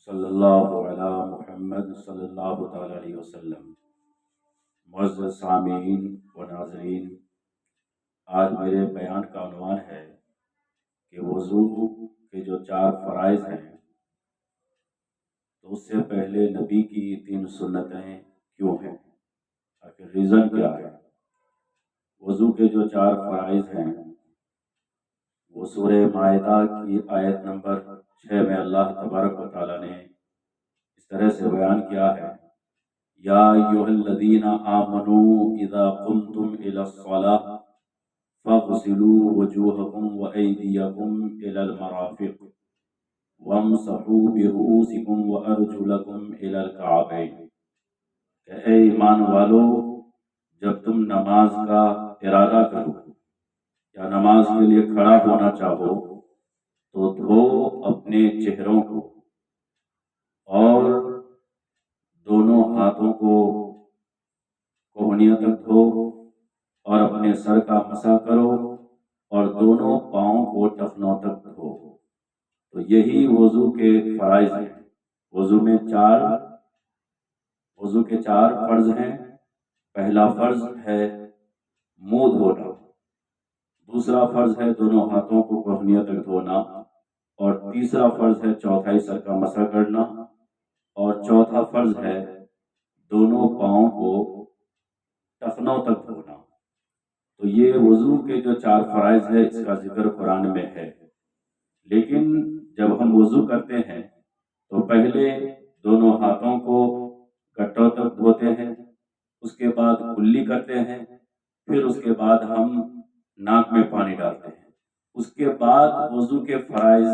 صلی اللہ علی محمد صلی اللہ تعالی علیہ وسلم۔ معزز سامعین و ناظرین، آج میرے بیان کا عنوان ہے کہ وضو کے جو 4 فرائض ہیں تو اس سے پہلے نبی کی 3 سنتیں کیوں ہیں، آخر ریزن کیا ہے۔ وضو کے جو 4 فرائض ہیں وہ سورہ مائدہ کی آیت نمبر 6 میں اللہ تبارک و تعالیٰ نے اس طرح سے بیان کیا ہے: یا ایھا الذین آمنوا اذا قمتم الی الصلاۃ فاغسلوا وجوہکم وایدیکم الی المرافق وامسحوا برؤوسکم وارجلکم الی الکعبین، کہ اے ایمان والو، جب تم نماز کا ارادہ کرو یا نماز کے لیے کھڑا ہونا چاہو تو دھو اپنے چہروں کو اور دونوں ہاتھوں کو کوہنیوں تک دھو اور اپنے سر کا مسح کرو اور دونوں پاؤں کو ٹخنوں تک دھو۔ تو یہی وضو کے فرائض ہیں۔ وضو کے 4 فرض ہیں۔ پہلا فرض ہے منہ دھونا، دوسرا فرض ہے دونوں ہاتھوں کو کوہنیوں تک دھونا، اور تیسرا فرض ہے چوتھائی سر کا مسح کرنا، اور چوتھا فرض ہے دونوں پاؤں کو ٹخنوں تک دھونا۔ تو یہ وضو کے جو 4 فرائض ہے اس کا ذکر قرآن میں ہے۔ لیکن جب ہم وضو کرتے ہیں تو پہلے دونوں ہاتھوں کو گٹوں تک دھوتے ہیں، اس کے بعد کلی کرتے ہیں، پھر اس کے بعد ہم ناک میں پانی ڈالتے ہیں، اس کے بعد وضو کے فرائض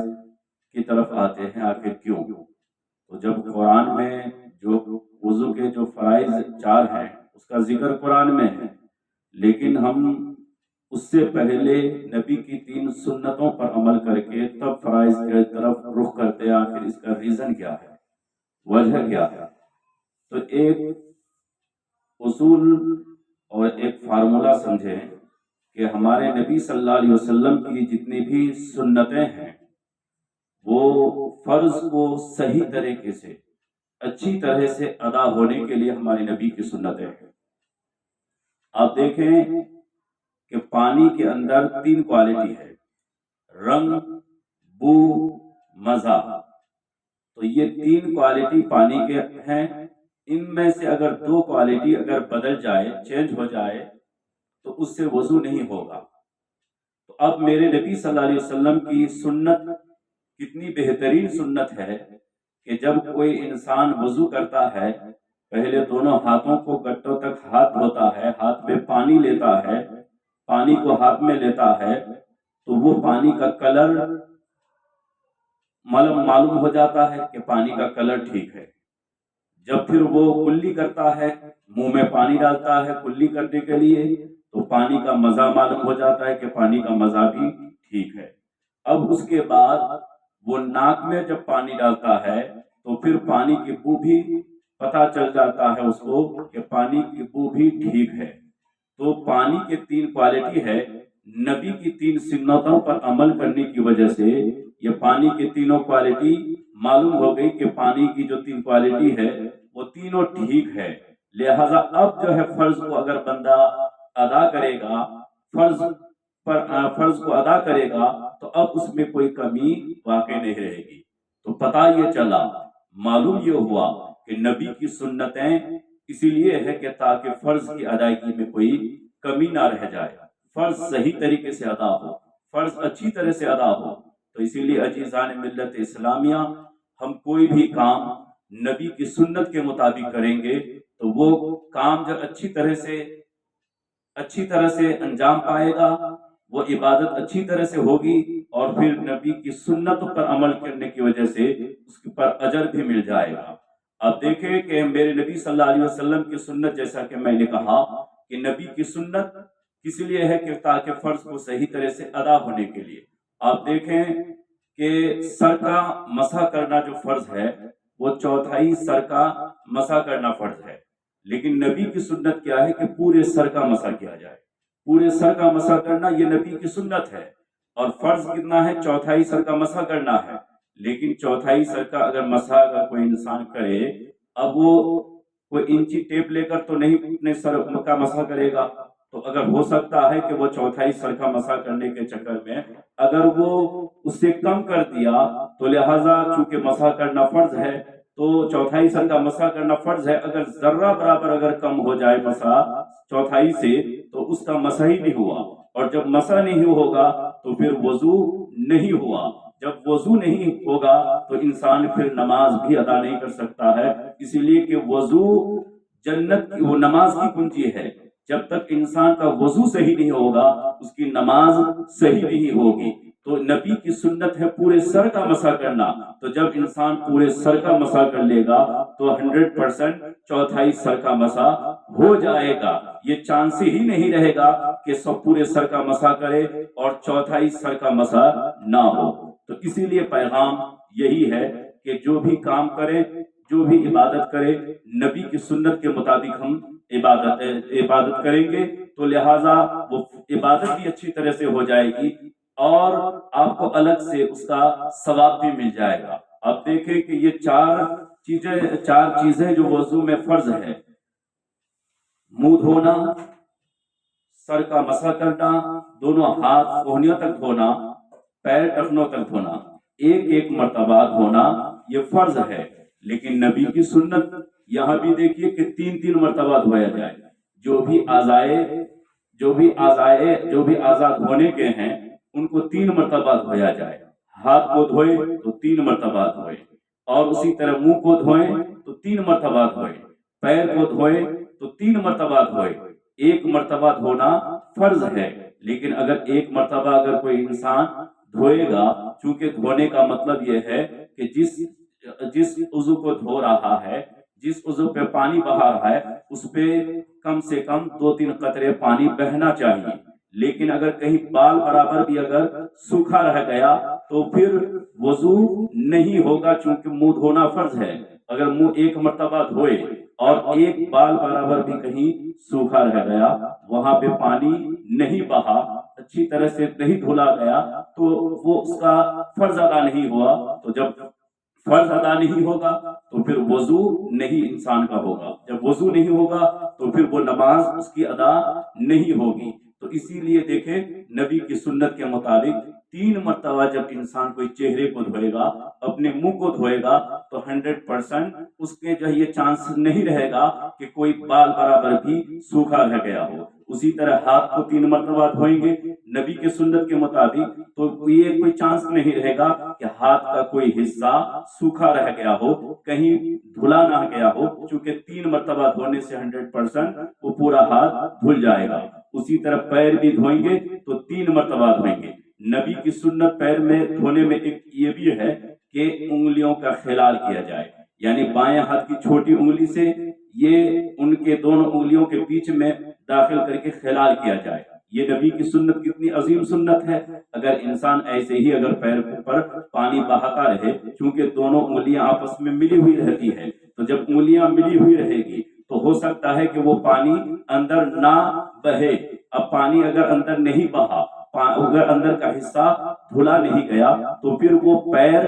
کی طرف آتے ہیں۔ آخر کیوں؟ تو جب قرآن میں جو وضو کے جو فرائض 4 ہیں اس کا ذکر قرآن میں ہے، لیکن ہم اس سے پہلے نبی کی 3 سنتوں پر عمل کر کے تب فرائض کی طرف رخ کرتے ہیں۔ آخر اس کا ریزن کیا ہے، وجہ کیا ہے؟ تو ایک اصول اور ایک فارمولا سمجھیں کہ ہمارے نبی صلی اللہ علیہ وسلم کی جتنی بھی سنتیں ہیں وہ فرض کو صحیح طریقے سے اچھی طرح سے ادا ہونے کے لیے ہمارے نبی کی سنتیں ہیں۔ آپ دیکھیں کہ پانی کے اندر 3 کوالٹی ہے: رنگ، بو، مزہ۔ تو یہ 3 کوالٹی پانی کے ہیں۔ ان میں سے اگر 2 کوالٹی اگر بدل جائے، چینج ہو جائے، تو اس سے وضو نہیں ہوگا۔ تو اب میرے نبی صلی اللہ علیہ وسلم کی سنت کتنی بہترین سنت ہے کہ جب کوئی انسان وضو کرتا ہے پہلے دونوں ہاتھوں کو گٹوں تک ہاتھ دھوتا ہے، ہاتھ میں پانی لیتا ہے، پانی کو ہاتھ میں لیتا ہے تو وہ پانی کا کلر معلوم ہو جاتا ہے کہ پانی کا کلر ٹھیک ہے۔ جب پھر وہ کلی کرتا ہے، منہ میں پانی ڈالتا ہے کلی کرنے کے لیے، تو پانی کا مزہ معلوم ہو جاتا ہے کہ پانی کا مزہ بھی ٹھیک ہے۔ اب اس کے بعد وہ ناک میں جب پانی ڈالتا ہے تو پھر پانی کی بو بھی پتہ چل جاتا ہے اس کو کہ پانی کی بو بھی ٹھیک ہے۔ تو پانی کے 3 کوالٹی ہے۔ نبی کی 3 سنتوں پر عمل کرنے کی وجہ سے یہ پانی کی تینوں کوالٹی معلوم ہو گئی کہ پانی کی جو 3 کوالٹی ہے وہ تینوں ٹھیک ہے۔ لہذا اب جو ہے فرض کو اگر بندہ ادا کرے گا، فرض کو ادا کرے گا تو اب اس میں کوئی کمی واقع نہیں رہے گی۔ تو پتہ یہ چلا، معلوم یہ ہوا کہ نبی کی سنتیں اسی لیے ہے کہ تاکہ فرض کی ادائیگی میں کوئی کمی نہ رہ جائے، فرض صحیح طریقے سے ادا ہو، فرض اچھی طرح سے ادا ہو۔ تو اسی لیے عزیزان ملت اسلامیہ، ہم کوئی بھی کام نبی کی سنت کے مطابق کریں گے تو وہ کام جو اچھی طرح سے انجام پائے گا، وہ عبادت اچھی طرح سے ہوگی، اور پھر نبی کی سنت پر عمل کرنے کی وجہ سے اس پر اجر بھی مل جائے گا۔ اب دیکھیں کہ میرے نبی صلی اللہ علیہ وسلم کی سنت، جیسا کہ میں نے کہا کہ نبی کی سنت کس لیے ہے کہ تاکہ فرض کو صحیح طرح سے ادا ہونے کے لیے۔ آپ دیکھیں کہ سر کا مسح کرنا جو فرض ہے وہ چوتھائی سر کا مسح کرنا فرض ہے، لیکن نبی کی سنت کیا ہے کہ پورے سر کا مسح کیا جائے۔ پورے سر کا مسح کرنا یہ نبی کی سنت ہے، اور فرض کتنا ہے؟ چوتھائی سر کا مسح کرنا ہے، لیکن چوتھائی سر کا اگر مسح اگر کوئی انسان کرے، اب وہ کوئی انچی ٹیپ لے کر تو نہیں اپنے سر کا مسح کرے گا، تو اگر ہو سکتا ہے کہ وہ چوتھائی سر کا مسح کرنے کے چکر میں اگر وہ اس سے کم کر دیا، تو لہٰذا چونکہ مسح کرنا فرض ہے تو چوتھائی سر کا مسح کرنا فرض ہے، اگر ذرہ برابر اگر کم ہو جائے مسح چوتھائی سے تو اس کا مسح ہی نہیں ہوا، اور جب مسح نہیں ہوگا تو پھر وضو نہیں ہوا، جب وضو نہیں ہوگا تو انسان پھر نماز بھی ادا نہیں کر سکتا ہے، اسی لیے کہ وضو جنت کی وہ نماز کی کنجی ہے، جب تک انسان کا وضو صحیح نہیں ہوگا اس کی نماز صحیح نہیں ہوگی۔ تو نبی کی سنت ہے پورے سر کا مسح کرنا، تو جب انسان پورے سر کا مسح کر لے گا تو 100% چوتھائی سر کا مسح ہو جائے گا، یہ چانس ہی نہیں رہے گا کہ سب پورے سر کا مسح کرے اور چوتھائی سر کا مسح نہ ہو۔ تو اسی لیے پیغام یہی ہے کہ جو بھی کام کرے، جو بھی عبادت کرے، نبی کی سنت کے مطابق ہم عبادت کریں گے تو لہٰذا وہ عبادت بھی اچھی طرح سے ہو جائے گی اور آپ کو الگ سے اس کا ثواب بھی مل جائے گا۔ اب دیکھیں کہ یہ چار چیزیں جو وضو میں فرض ہے، منہ دھونا، سر کا مسح کرنا، دونوں ہاتھ کوہنیوں تک دھونا، پیر ٹخنوں تک دھونا، ایک ایک مرتبہ دھونا، یہ فرض ہے۔ لیکن نبی کی سنت یہاں بھی دیکھیے کہ 3 مرتبہ دھویا جائے، جو بھی اعضاء دھونے کے ہیں ان کو 3 مرتبہ دھویا جائے، ہاتھ کو دھوئے تو 3 مرتبہ دھوئے، اور اسی طرح منہ کو دھوئیں تو 3 مرتبہ دھوئے، پیر کو دھوئے تو 3 مرتبہ دھوئے۔ ایک مرتبہ دھونا فرض ہے، لیکن اگر ایک مرتبہ اگر کوئی انسان دھوئے گا، چونکہ دھونے کا مطلب یہ ہے کہ جس عضو کو دھو رہا ہے، جس عضو پہ پانی بہا رہا ہے اس پہ کم سے کم 2-3 قطرے پانی بہنا چاہیے، لیکن اگر کہیں بال برابر بھی اگر سوکھا رہ گیا تو پھر وضو نہیں ہوگا، چونکہ منہ دھونا فرض ہے۔ اگر منہ ایک مرتبہ دھوئے اور ایک بال برابر بھی کہیں سوکھا رہ گیا، وہاں پہ پانی نہیں بہا، اچھی طرح سے نہیں دھلا گیا، تو وہ اس کا فرض ادا نہیں ہوا، تو جب فرض ادا نہیں ہوگا تو پھر وضو نہیں انسان کا ہوگا، جب وضو نہیں ہوگا تو پھر وہ نماز اس کی ادا نہیں ہوگی۔ تو اسی لیے دیکھیں نبی کی سنت کے مطابق 3 مرتبہ جب انسان کوئی چہرے کو دھوئے گا، اپنے منہ کو دھوئے گا تو 100% اس کے جو یہ چانس نہیں رہے گا کہ کوئی بال برابر بھی سوکھا رہ گیا ہو۔ اسی طرح ہاتھ کو 3 مرتبہ دھوئیں گے نبی کے سنت کے مطابق، تو یہ کوئی چانس نہیں رہے گا کہ ہاتھ کا کوئی حصہ سوکھا رہ گیا ہو، کہیں دھلا نہ گیا ہو، چونکہ 3 مرتبہ دھونے سے 100% وہ پورا ہاتھ دھل جائے گا۔ اسی طرح پیر بھی دھوئیں گے تو 3 مرتبہ دھوئیں گے۔ نبی کی سنت پیر میں دھونے میں ایک یہ بھی ہے کہ انگلیوں کا خلال کیا جائے، یعنی بائیں ہاتھ کی چھوٹی انگلی سے یہ ان کے دونوں انگلیوں کے بیچ میں داخل کر کے خلال کیا جائے۔ یہ نبی کی سنت کتنی عظیم سنت ہے۔ اگر انسان ایسے ہی اگر پیر پر پانی بہاتا رہے، چونکہ دونوں انگلیاں آپس میں ملی ہوئی رہتی ہے، تو جب انگلیاں ملی ہوئی رہے گی تو ہو سکتا ہے کہ وہ پانی اندر نہ بہے۔ اب پانی اگر اندر نہیں بہا، اگر اندر کا حصہ دھلا نہیں گیا تو پھر وہ پیر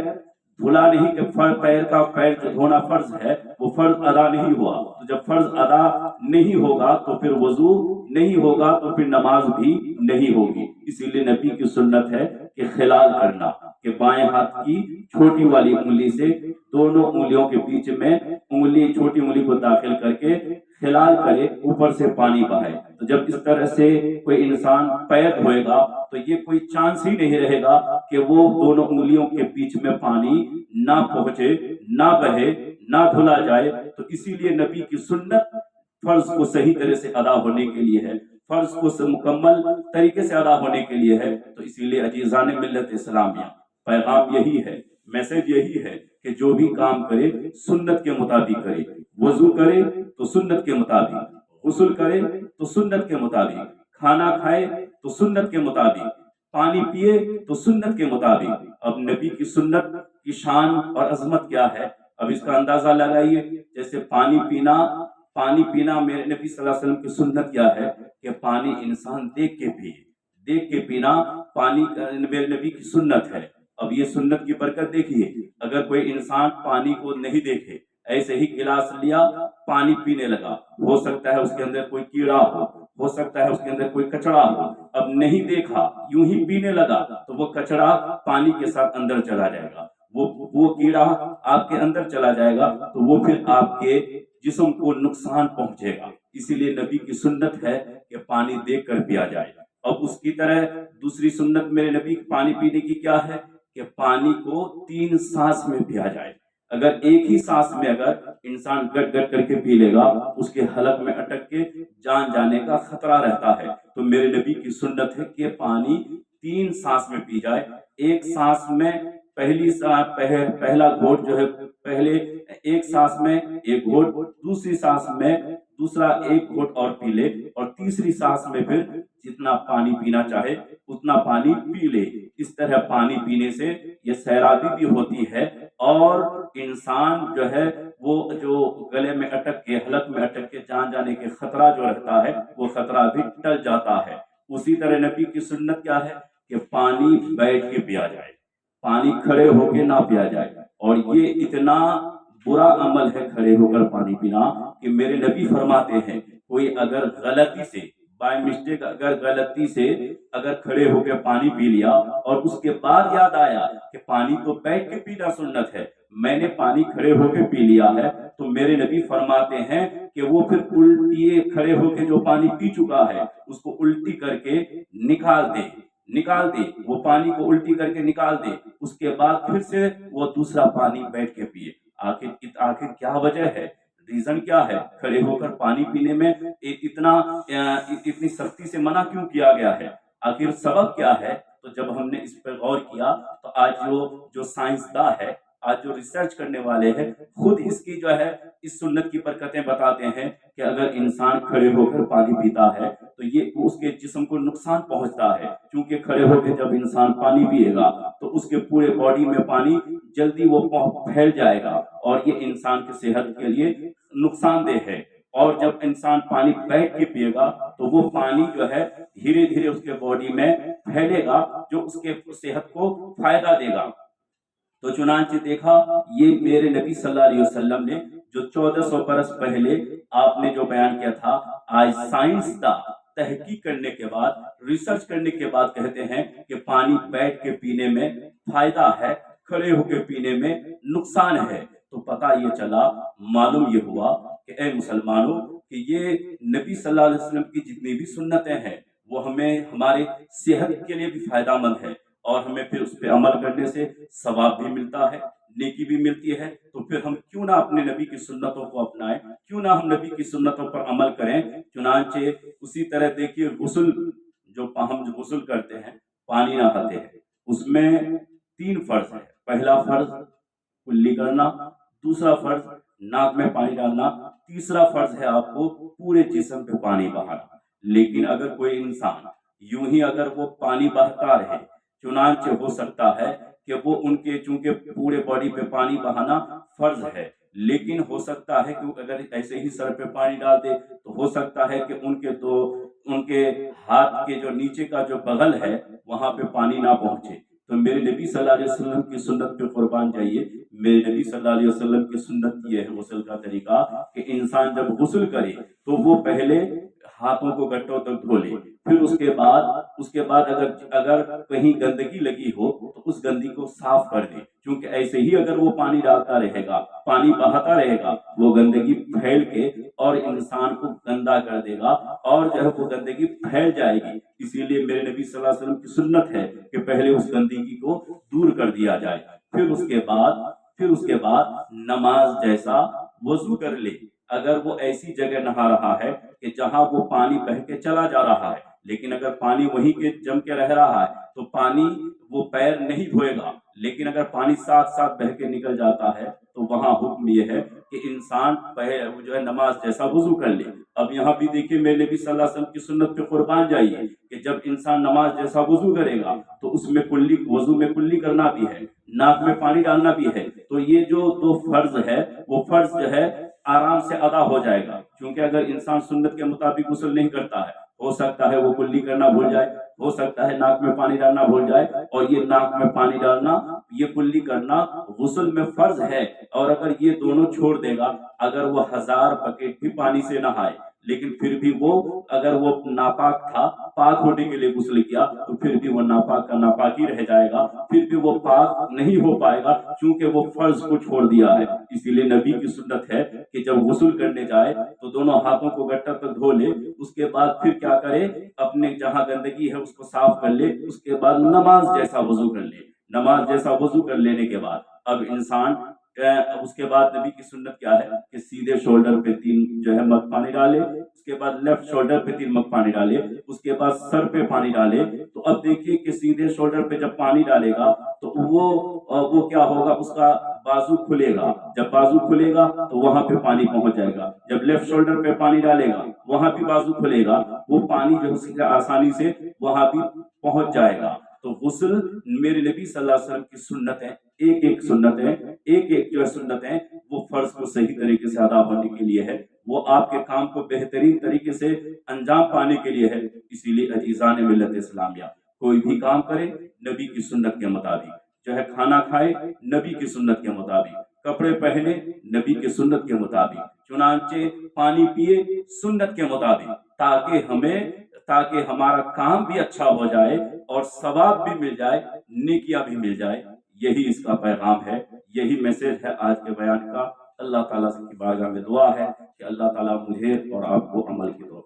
دھلا نہیں، کہ پیر جو دھونا فرض ہے وہ فرض ادا نہیں ہوا، تو جب فرض ادا نہیں ہوگا تو پھر وضو نہیں ہوگا، تو پھر نماز بھی نہیں ہوگی۔ اسی لیے نبی کی سنت ہے کہ خلال کرنا، کہ بائیں ہاتھ کی چھوٹی والی انگلی سے دونوں انگلیوں کے بیچ میں چھوٹی انگلی کو داخل کر کے خلال کرے، اوپر سے پانی بہائے۔ تو جب اس طرح سے کوئی انسان پیر دھوئے گا تو یہ کوئی چانس ہی نہیں رہے گا کہ وہ دونوں انگلیوں کے بیچ میں پانی نہ پہنچے، نہ بہے، نہ دھلا جائے۔ تو اسی لیے نبی کی سنت فرض کو صحیح طرح سے ادا ہونے کے لیے ہے، فرض کو مکمل طریقے سے ادا ہونے کے لیے ہے۔ تو اسی لیے عزیزان ملت اسلامیہ، پیغام یہی ہے، میسج یہی ہے کہ جو بھی کام کرے سنت کے مطابق کرے، وضو کرے تو سنت کے مطابق، غسل کرے تو سنت کے مطابق، کھانا کھائے تو سنت کے مطابق، پانی پیے تو سنت کے مطابق۔ اب نبی کی سنت کی شان اور عظمت کیا ہے، اب اس کا اندازہ لگائیے۔ جیسے پانی پینا میرے نبی صلی اللہ علیہ وسلم کی سنت کیا ہے کہ پانی انسان دیکھ کے پینا، پانی میرے نبی کی سنت ہے۔ اب یہ سنت کی برکت دیکھیے، اگر کوئی انسان پانی کو نہیں دیکھے، ایسے ہی گلاس لیا پانی پینے لگا، ہو سکتا ہے اس کے اندر کوئی کیڑا ہو سکتا ہے اس کے اندر کوئی کچڑا ہو، اب نہیں دیکھا یوں ہی پینے لگا تو وہ کچڑا پانی کے ساتھ اندر چلا جائے گا، وہ کیڑا آپ کے اندر چلا جائے گا تو وہ پھر آپ کے جسم کو نقصان پہنچے گا۔ اسی لیے نبی کی سنت ہے کہ پانی دیکھ کر پیا جائے۔ اب اس کی طرح دوسری سنت میرے نبی پانی پینے کی کیا ہے کہ پانی کو 3 سانس میں پیا جائے۔ اگر ایک ہی سانس میں اگر انسان گٹ گٹ کر کے پی لے گا، اس کے حلق میں اٹک کے جان جانے کا خطرہ رہتا ہے۔ تو میرے نبی کی سنت ہے کہ پانی 3 سانس میں پی جائے۔ ایک سانس میں پہلا گھونٹ جو ہے، پہلے ایک سانس میں ایک گھونٹ، دوسری سانس میں دوسرا ایک گھونٹ اور پی لے، اور تیسری سانس میں پھر جتنا پانی پینا چاہے اتنا پانی پی لے۔ اس طرح پانی پینے سے یہ سیرابی بھی ہوتی ہے، اور انسان جو ہے وہ جو گلے میں اٹک کے حلق میں اٹک کے جان جانے کے خطرہ جو رہتا ہے وہ خطرہ بھی ٹل جاتا ہے۔ اسی طرح نبی کی سنت کیا ہے کہ پانی بیٹھ کے پیا جائے، پانی کھڑے ہو کے نہ پیا جائے۔ اور یہ اتنا برا عمل ہے کھڑے ہو کر پانی پینا کہ میرے نبی فرماتے ہیں کوئی اگر غلطی سے بائی مسٹیک اگر کھڑے ہو کے پانی پی لیا اور اس کے بعد یاد آیا کہ پانی تو بیٹھ کے پینا سنت ہے، میں نے پانی کھڑے ہو کے پی لیا ہے، تو میرے نبی فرماتے ہیں کہ وہ پھر الٹی کھڑے ہو کے جو پانی پی چکا ہے اس کو الٹی کر کے نکال دے، وہ پانی کو الٹی کر کے نکال دے، اس کے بعد پھر سے وہ دوسرا پانی بیٹھ کے پیے۔ آخر کیا وجہ ہے، ریزن کیا ہے کھڑے ہو کر پانی پینے میں اتنی سختی سے منع کیوں کیا گیا ہے؟ آخر سبب کیا ہے؟ تو جب ہم نے اس پر غور کیا تو آج جو سائنسداں ہے، آج جو ریسرچ کرنے والے ہیں، خود اس کی جو ہے اس سنت کی برکتیں بتاتے ہیں کہ اگر انسان کھڑے ہو کر پانی پیتا ہے تو یہ اس کے جسم کو نقصان پہنچتا ہے، کیونکہ کھڑے ہو کے جب انسان پانی پیے گا تو اس کے پورے باڈی میں پانی جلدی وہ پھیل جائے گا، اور یہ انسان کی صحت کے لیے نقصان دہ ہے۔ اور جب انسان پانی بیٹھ کے پیے گا تو وہ پانی جو ہے دھیرے دھیرے اس کے باڈی میں پھیلے گا، جو اس کے صحت کو فائدہ دے گا۔ تو چنانچہ دیکھا یہ میرے نبی صلی اللہ علیہ وسلم نے جو 1400 برس پہلے آپ نے جو بیان کیا تھا، آج سائنسداں تحقیق کرنے کے بعد، ریسرچ کرنے کے بعد کہتے ہیں کہ پانی بیٹھ کے پینے میں فائدہ ہے، کھڑے ہو کے پینے میں نقصان ہے۔ تو پتہ یہ چلا، معلوم یہ ہوا کہ اے مسلمانوں کہ یہ نبی صلی اللہ علیہ وسلم کی جتنی بھی سنتیں ہیں وہ ہمیں ہمارے صحت کے لیے بھی فائدہ مند ہے، اور ہمیں پھر اس پہ عمل کرنے سے ثواب بھی ملتا ہے، نیکی بھی ملتی ہے۔ تو پھر ہم کیوں نہ اپنے نبی کی سنتوں کو اپنائیں، کیوں نہ ہم نبی کی سنتوں پر عمل کریں۔ چنانچہ اسی طرح دیکھیے غسل ہم جو غسل کرتے ہیں، پانی نہاتے ہیں، اس میں 3 فرض ہے۔ پہلا فرض کلی کرنا، دوسرا فرض ناک میں پانی ڈالنا، تیسرا فرض ہے آپ کو پورے جسم پہ پانی بہانا۔ لیکن اگر کوئی انسان یوں ہی اگر وہ پانی بہتا رہے، چنانچہ ہو سکتا ہے کہ وہ چونکہ پورے باڈی پہ پانی بہانا فرض ہے، لیکن ہو سکتا ہے کہ اگر ایسے ہی سر پہ پانی ڈال دے تو ہو سکتا ہے کہ ان کے ہاتھ کے جو نیچے کا جو بغل ہے وہاں پہ پانی نہ پہنچے۔ تو میرے نبی صلی اللہ علیہ وسلم کی سنت پہ قربان جائیے، میرے نبی صلی اللہ علیہ وسلم کی سنت یہ ہے غسل کا طریقہ کہ انسان جب غسل کرے تو وہ پہلے ہاتھوں کو گٹوں تک دھو لے، پھر اس کے بعد اگر کہیں گندگی لگی ہو تو اس گندگی کو صاف کر دے، کیونکہ ایسے ہی اگر وہ پانی ڈالتا رہے گا، پانی بہاتا رہے گا، وہ گندگی پھیل کے اور انسان کو گندا کر دے گا، اور جو ہے وہ گندگی پھیل جائے گی۔ اسی لیے میرے نبی صلی اللہ علیہ وسلم کی سنت ہے کہ پہلے اس گندگی کو دور کر دیا جائے، پھر اس کے بعد نماز جیسا وضو کر لے۔ اگر وہ ایسی جگہ نہا رہا ہے کہ جہاں وہ پانی بہہ کے چلا جا رہا ہے، لیکن اگر پانی وہیں کے جم کے رہ رہا ہے تو پانی وہ پیر نہیں دھوئے گا، لیکن اگر پانی ساتھ ساتھ بہہ کے نکل جاتا ہے تو وہاں حکم یہ ہے کہ انسان جو ہے نماز جیسا وضو کر لے۔ اب یہاں بھی دیکھیے میرے نبی صلی اللہ علیہ وسلم کی سنت پہ قربان جائیے کہ جب انسان نماز جیسا وضو کرے گا تو اس میں وضو میں کلی کرنا بھی ہے، ناک میں پانی ڈالنا بھی ہے۔ تو یہ جو 2 فرض ہے وہ فرض جو ہے آرام سے ادا ہو جائے گا، کیونکہ اگر انسان سنت کے مطابق غسل نہیں کرتا ہے، ہو سکتا ہے وہ کلی کرنا بھول جائے، ہو سکتا ہے ناک میں پانی ڈالنا بھول جائے، اور یہ ناک میں پانی ڈالنا، یہ کلی کرنا غسل میں فرض ہے۔ اور اگر یہ دونوں چھوڑ دے گا، اگر وہ 1000 بکیٹ بھی پانی سے نہائے لیکن پھر بھی وہ اگر وہ ناپاک تھا، پاک ہونے کے لیے غسل کیا تو پھر بھی وہ ناپاک کا ناپاک ہی رہ جائے گا، پھر بھی وہ پاک نہیں ہو پائے گا، چونکہ وہ فرض کو چھوڑ دیا ہے۔ اسی لیے نبی کی سنت ہے کہ جب غسل کرنے جائے تو دونوں ہاتھوں کو گٹر تک دھو لے، اس کے بعد پھر کیا کرے، اپنے جہاں گندگی ہے اس کو صاف کر لے، اس کے بعد نماز جیسا وضو کر لے۔ نماز جیسا وضو کر لینے کے بعد اب انسان اس کے بعد نبی کی سنت کیا ہے کہ سیدھے شولڈر پہ 3 جو ہے مگ پانی ڈالے، اس کے بعد لیفٹ شولڈر پہ 3 مگ پانی ڈالے، اس کے بعد سر پہ پانی ڈالے۔ تو اب دیکھیے کہ سیدھے شولڈر پہ جب پانی ڈالے گا تو وہ کیا ہوگا، اس کا بازو کھلے گا، جب بازو کھلے گا تو وہاں پہ پانی پہنچ جائے گا۔ جب لیفٹ شولڈر پہ پانی ڈالے گا وہاں بھی بازو کھلے گا، وہ پانی جو ہے آسانی سے وہاں بھی پہنچ جائے گا۔ تو غسل میرے نبی صلی اللہ علیہ وسلم کی سنتیں، ایک ایک سنتیں، ایک ایک جو ہے سنتیں، وہ فرض کو صحیح طریقے سے ادا ہونے کے لیے ہے، وہ آپ کے کام کو بہترین طریقے سے انجام پانے کے لیے ہے۔ اسی لیے عزیزان ملت اسلامیہ، کوئی بھی کام کرے نبی کی سنت کے مطابق، چاہے کھانا کھائے نبی کی سنت کے مطابق، کپڑے پہنے نبی کی سنت کے مطابق، چنانچہ پانی پیے سنت کے مطابق، تاکہ ہمارا کام بھی اچھا ہو جائے اور ثواب بھی مل جائے، نیکیاں بھی مل جائے۔ یہی اس کا پیغام ہے، یہی میسج ہے آج کے بیان کا۔ اللہ تعالیٰ سے کی بارگاہ میں دعا ہے کہ اللہ تعالیٰ مجھے اور آپ کو عمل کی توفیق